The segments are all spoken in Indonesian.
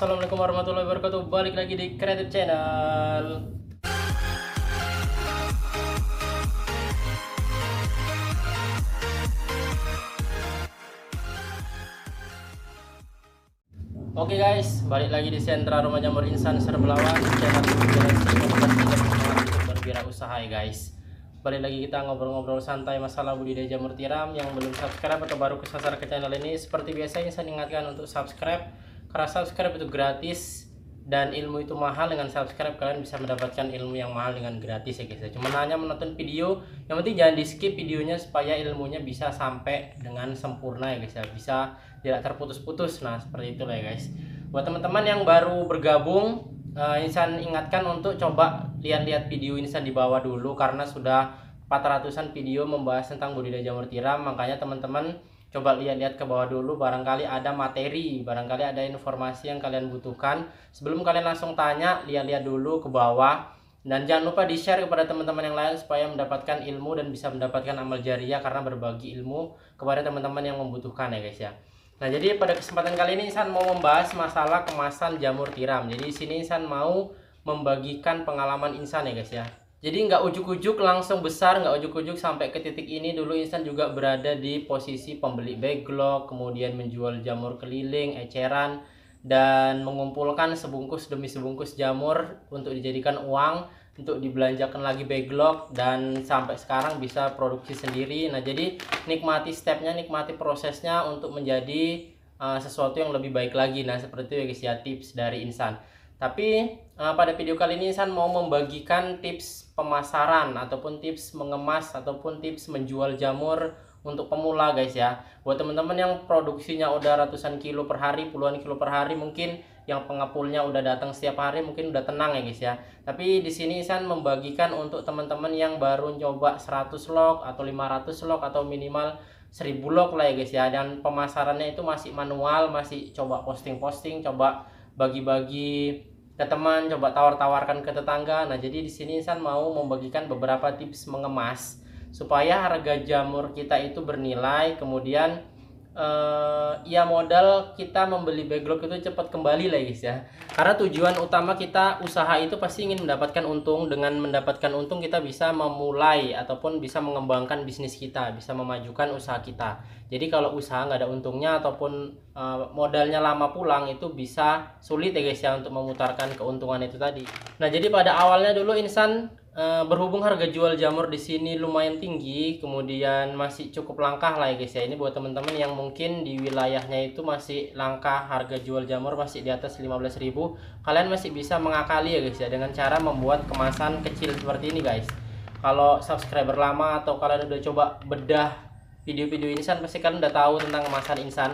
Assalamualaikum warahmatullahi wabarakatuh. Balik lagi di Creative Channel. Oke guys, balik lagi di sentra rumah jamur insan Serbelawan, channel generasi berwirausaha ya guys. Balik lagi kita ngobrol-ngobrol santai masalah budidaya jamur tiram. Yang belum subscribe atau baru kesasar ke channel ini, seperti biasa saya ingatkan untuk subscribe, karena subscribe itu gratis dan ilmu itu mahal. Dengan subscribe kalian bisa mendapatkan ilmu yang mahal dengan gratis ya guys. Cuma hanya menonton video, yang penting jangan di skip videonya supaya ilmunya bisa sampai dengan sempurna ya guys ya, bisa tidak terputus-putus. Nah seperti itulah ya guys. Buat teman-teman yang baru bergabung, Insan ingatkan untuk coba lihat-lihat video Insan di bawah dulu, karena sudah 400-an video membahas tentang budidaya jamur tiram. Makanya teman-teman coba lihat-lihat ke bawah dulu, barangkali ada materi, barangkali ada informasi yang kalian butuhkan. Sebelum kalian langsung tanya, lihat-lihat dulu ke bawah. Dan jangan lupa di-share kepada teman-teman yang lain supaya mendapatkan ilmu dan bisa mendapatkan amal jariah, karena berbagi ilmu kepada teman-teman yang membutuhkan ya guys ya. Nah, jadi pada kesempatan kali ini Insan mau membahas masalah kemasan jamur tiram. Jadi di sini Insan mau membagikan pengalaman Insan ya guys ya. Jadi nggak ujuk-ujuk langsung besar, nggak ujuk-ujuk sampai ke titik ini. Dulu Insan juga berada di posisi pembeli backlog, kemudian menjual jamur keliling, eceran, dan mengumpulkan sebungkus demi sebungkus jamur untuk dijadikan uang, untuk dibelanjakan lagi backlog, dan sampai sekarang bisa produksi sendiri. Nah jadi nikmati stepnya, nikmati prosesnya untuk menjadi sesuatu yang lebih baik lagi. Nah seperti itu ya guys ya, tips dari Insan. Tapi pada video kali ini Insan mau membagikan tips pemasaran ataupun tips mengemas ataupun tips menjual jamur untuk pemula guys ya. Buat teman-teman yang produksinya udah ratusan kilo per hari, puluhan kilo per hari, mungkin yang pengepulnya udah datang setiap hari, mungkin udah tenang ya guys ya. Tapi di sini Insan membagikan untuk teman-teman yang baru nyoba 100 log atau 500 log atau minimal 1000 log lah ya guys ya. Dan pemasarannya itu masih manual, masih coba posting-posting, coba bagi-bagi ke teman, coba tawar-tawarkan ke tetangga. Nah jadi di sini Insan mau membagikan beberapa tips mengemas supaya harga jamur kita itu bernilai, kemudian ya modal kita membeli backlog itu cepat kembali lah guys ya. Karena tujuan utama kita usaha itu pasti ingin mendapatkan untung. Dengan mendapatkan untung kita bisa memulai ataupun bisa mengembangkan bisnis kita, bisa memajukan usaha kita. Jadi kalau usaha nggak ada untungnya ataupun modalnya lama pulang, itu bisa sulit ya guys ya untuk memutarkan keuntungan itu tadi. Nah jadi pada awalnya dulu Insan berhubung harga jual jamur di sini lumayan tinggi, kemudian masih cukup langka lah ya guys ya. Ini buat teman-teman yang mungkin di wilayahnya itu masih langka, harga jual jamur masih di atas 15.000, kalian masih bisa mengakali ya guys ya dengan cara membuat kemasan kecil seperti ini guys. Kalau subscriber lama atau kalian udah coba bedah video-video Insan, pasti kalian udah tahu tentang kemasan Insan.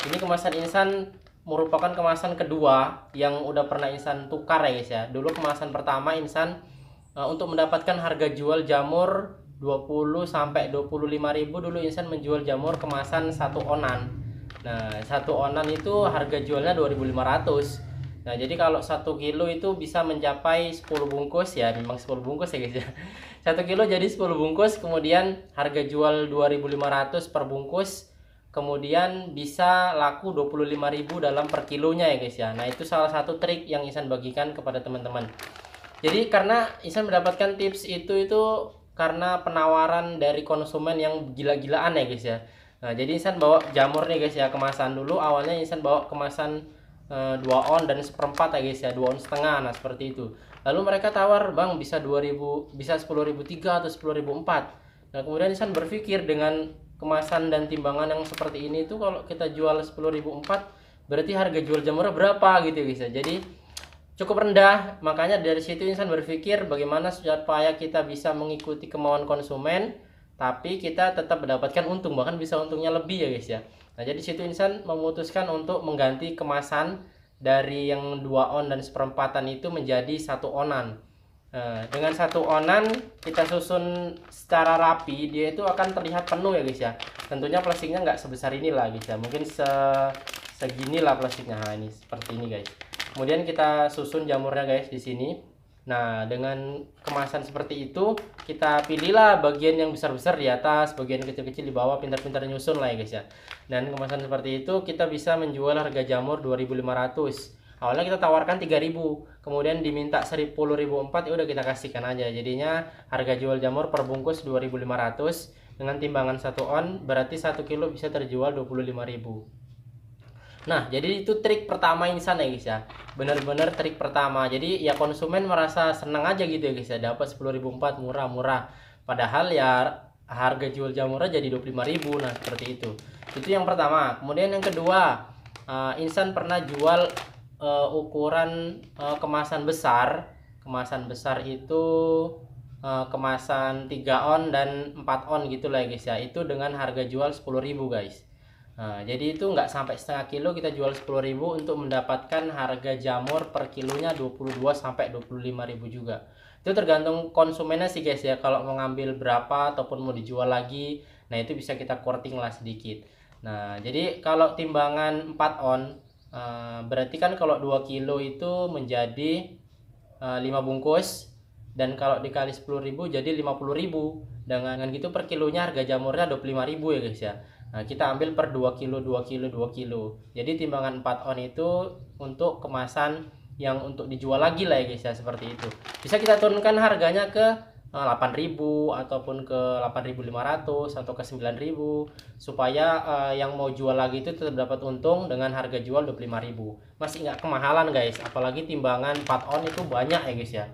Ini kemasan Insan merupakan kemasan kedua yang udah pernah Insan tukar ya guys ya. Dulu kemasan pertama Insan untuk mendapatkan harga jual jamur 20 sampai 25.000, dulu Insan menjual jamur kemasan 1 onan. Nah 1 onan itu harga jualnya 2.500. Nah jadi kalau 1 kilo itu bisa mencapai 10 bungkus ya, memang 10 bungkus ya guys ya. 1 kilo jadi 10 bungkus, kemudian harga jual 2.500 per bungkus, kemudian bisa laku 25.000 dalam per kilonya ya guys ya. Nah itu salah satu trik yang Insan bagikan kepada teman-teman. Jadi karena Insan mendapatkan tips itu karena penawaran dari konsumen yang gila-gilaan ya guys ya. Nah jadi Insan bawa jamur nih guys ya, kemasan dulu. Awalnya Insan bawa kemasan 2 on dan 1/4 ya guys ya, 2 on setengah. Nah seperti itu. Lalu mereka tawar, bang bisa 2.000, bisa 10.003 atau 10.004. Nah kemudian Insan berpikir, dengan kemasan dan timbangan yang seperti ini tuh kalau kita jual 10.004, berarti harga jual jamurnya berapa gitu guys ya. Jadi cukup rendah. Makanya dari situ Insan berpikir bagaimana supaya kita bisa mengikuti kemauan konsumen tapi kita tetap mendapatkan untung, bahkan bisa untungnya lebih ya guys ya. Nah jadi situ Insan memutuskan untuk mengganti kemasan dari yang 2 on dan 1/4 itu menjadi 1 onan. Nah, dengan 1 onan kita susun secara rapi, dia itu akan terlihat penuh ya guys ya. Tentunya plastiknya nggak sebesar inilah guys ya, mungkin segini lah plastiknya. Nah, ini seperti ini guys. Kemudian kita susun jamurnya guys di sini. Nah, dengan kemasan seperti itu, kita pilihlah bagian yang besar-besar di atas, bagian kecil-kecil di bawah, pintar-pintar nyusun lah ya guys ya. Dan kemasan seperti itu kita bisa menjual harga jamur 2.500. Awalnya kita tawarkan 3.000, kemudian diminta 10.004, ya udah kita kasihkan aja. Jadinya harga jual jamur per bungkus 2.500 dengan timbangan 1 on, berarti 1 kilo bisa terjual 25.000. Nah, jadi itu trik pertama insan ya guys ya. Bener-bener trik pertama. Jadi ya konsumen merasa senang aja gitu ya guys ya. Dapat 10.004 murah-murah. Padahal ya harga jual jamurnya jadi 25.000. Nah, seperti itu. Itu yang pertama. Kemudian yang kedua, insan pernah jual ukuran kemasan besar. Kemasan besar itu kemasan 3 on dan 4 on gitu lah ya guys ya. Itu dengan harga jual 10.000 guys. Nah, jadi itu nggak sampai setengah kilo kita jual 10.000 untuk mendapatkan harga jamur per kilonya 22 sampai 25.000 juga. Itu tergantung konsumennya sih guys ya, kalau mau ngambil berapa ataupun mau dijual lagi. Nah, itu bisa kita korting lah sedikit. Nah, jadi kalau timbangan 4 on berarti kan kalau 2 kilo itu menjadi 5 bungkus, dan kalau dikali 10.000 jadi 50.000. Dengan gitu per kilonya harga jamurnya 25.000 ya guys ya. Nah, kita ambil per 2 kilo, 2 kilo, 2 kilo. Jadi timbangan 4 on itu untuk kemasan yang untuk dijual lagi lah ya guys ya, seperti itu. Bisa kita turunkan harganya ke 8.000 ataupun ke 8.500 atau ke 9.000 supaya yang mau jual lagi itu tetap dapat untung dengan harga jual 25.000. Masih nggak kemahalan guys, apalagi timbangan 4 on itu banyak ya guys ya.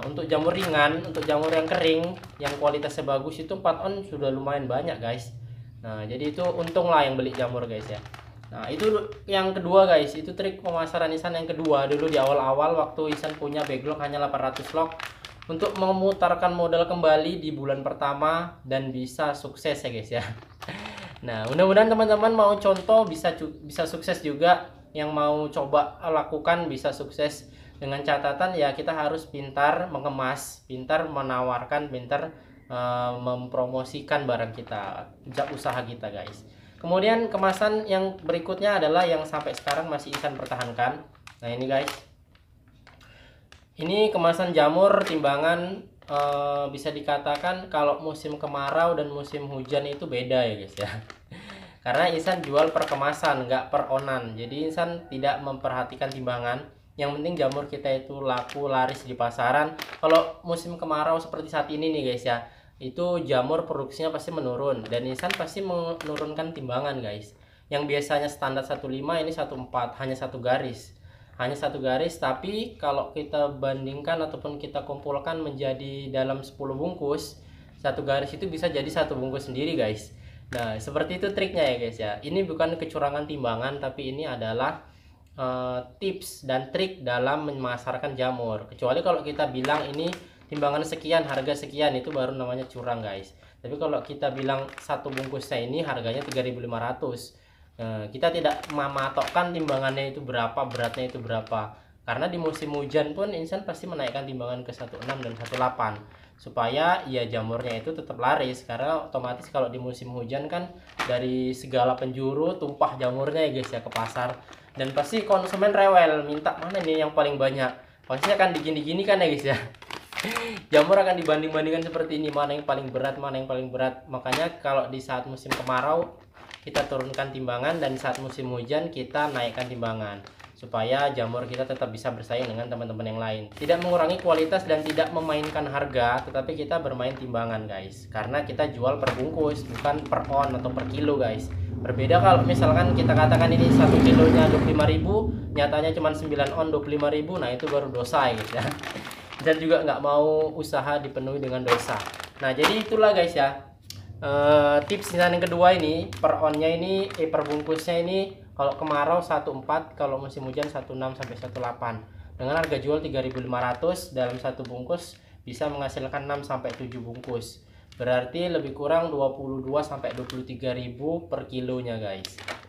Untuk jamur ringan, untuk jamur yang kering, yang kualitasnya bagus itu 4 on sudah lumayan banyak guys. Nah, jadi itu untung lah yang beli jamur guys ya. Nah, itu yang kedua guys, itu trik pemasaran Ihsan yang kedua. Dulu di awal-awal waktu Ihsan punya backlog hanya 800 log, untuk memutarkan modal kembali di bulan pertama dan bisa sukses ya guys ya. Nah, mudah-mudahan teman-teman mau contoh bisa sukses juga. Yang mau coba lakukan bisa sukses, dengan catatan ya kita harus pintar mengemas, pintar menawarkan, pintar mempromosikan barang kita, usaha kita guys. Kemudian kemasan yang berikutnya adalah yang sampai sekarang masih Ihsan pertahankan. Nah, ini guys, ini kemasan jamur timbangan bisa dikatakan kalau musim kemarau dan musim hujan itu beda ya guys ya. Karena Ihsan jual per kemasan, nggak per onan. Jadi Ihsan tidak memperhatikan timbangan. Yang penting jamur kita itu laku laris di pasaran. Kalau musim kemarau seperti saat ini nih guys ya, itu jamur produksinya pasti menurun dan Ihsan pasti menurunkan timbangan guys. Yang biasanya standar 15 ini 14, hanya satu garis. Hanya satu garis, tapi kalau kita bandingkan ataupun kita kumpulkan menjadi dalam 10 bungkus, satu garis itu bisa jadi satu bungkus sendiri guys. Nah, seperti itu triknya ya guys ya. Ini bukan kecurangan timbangan, tapi ini adalah tips dan trik dalam memasarkan jamur. Kecuali kalau kita bilang ini timbangan sekian, harga sekian, itu baru namanya curang guys. Tapi kalau kita bilang satu bungkusnya ini harganya 3.500, kita tidak mematokkan timbangannya itu berapa, beratnya itu berapa. Karena di musim hujan pun Ihsan pasti menaikkan timbangan ke 16 dan 18 supaya ya jamurnya itu tetap laris. Karena otomatis kalau di musim hujan kan dari segala penjuru tumpah jamurnya ya guys ya ke pasar. Dan pasti konsumen rewel, minta mana nih yang paling banyak. Pasti akan digini-gini kan ya guys ya. Jamur akan dibanding-bandingkan seperti ini, mana yang paling berat, mana yang paling berat. Makanya kalau di saat musim kemarau kita turunkan timbangan, dan saat musim hujan kita naikkan timbangan supaya jamur kita tetap bisa bersaing dengan teman-teman yang lain. Tidak mengurangi kualitas dan tidak memainkan harga, tetapi kita bermain timbangan guys. Karena kita jual per bungkus, bukan per on atau per kilo guys. Berbeda kalau misalkan kita katakan ini 1 kilonya 25.000, nyatanya cuma 9 on 25.000, nah itu baru dosa ya guys ya. Dan juga nggak mau usaha dipenuhi dengan dosa. Nah, jadi itulah guys ya, tips yang kedua ini, per onnya ini per bungkusnya ini kalau kemarau 14, kalau musim hujan 16 sampai 18. Dengan harga jual 3.500, dalam satu bungkus bisa menghasilkan 6 sampai 7 bungkus. Berarti lebih kurang 22 sampai 23.000 per kilonya guys.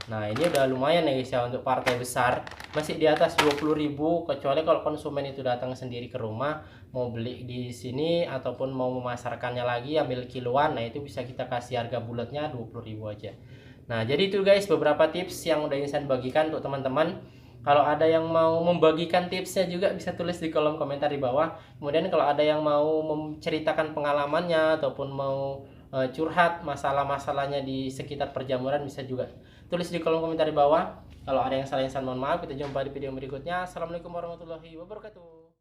Nah, ini udah lumayan ya guys ya untuk partai besar. Masih di atas 20.000, kecuali kalau konsumen itu datang sendiri ke rumah mau beli di sini ataupun mau memasarkannya lagi ambil kiloan. Nah, itu bisa kita kasih harga bulatnya 20.000 aja. Nah, jadi itu guys beberapa tips yang udah Ihsan bagikan untuk teman-teman. Kalau ada yang mau membagikan tipsnya juga bisa tulis di kolom komentar di bawah. Kemudian kalau ada yang mau menceritakan pengalamannya ataupun mau curhat masalah-masalahnya di sekitar perjamuran, bisa juga tulis di kolom komentar di bawah. Kalau ada yang salah insan mohon maaf. Kita jumpa di video berikutnya. Assalamualaikum warahmatullahi wabarakatuh.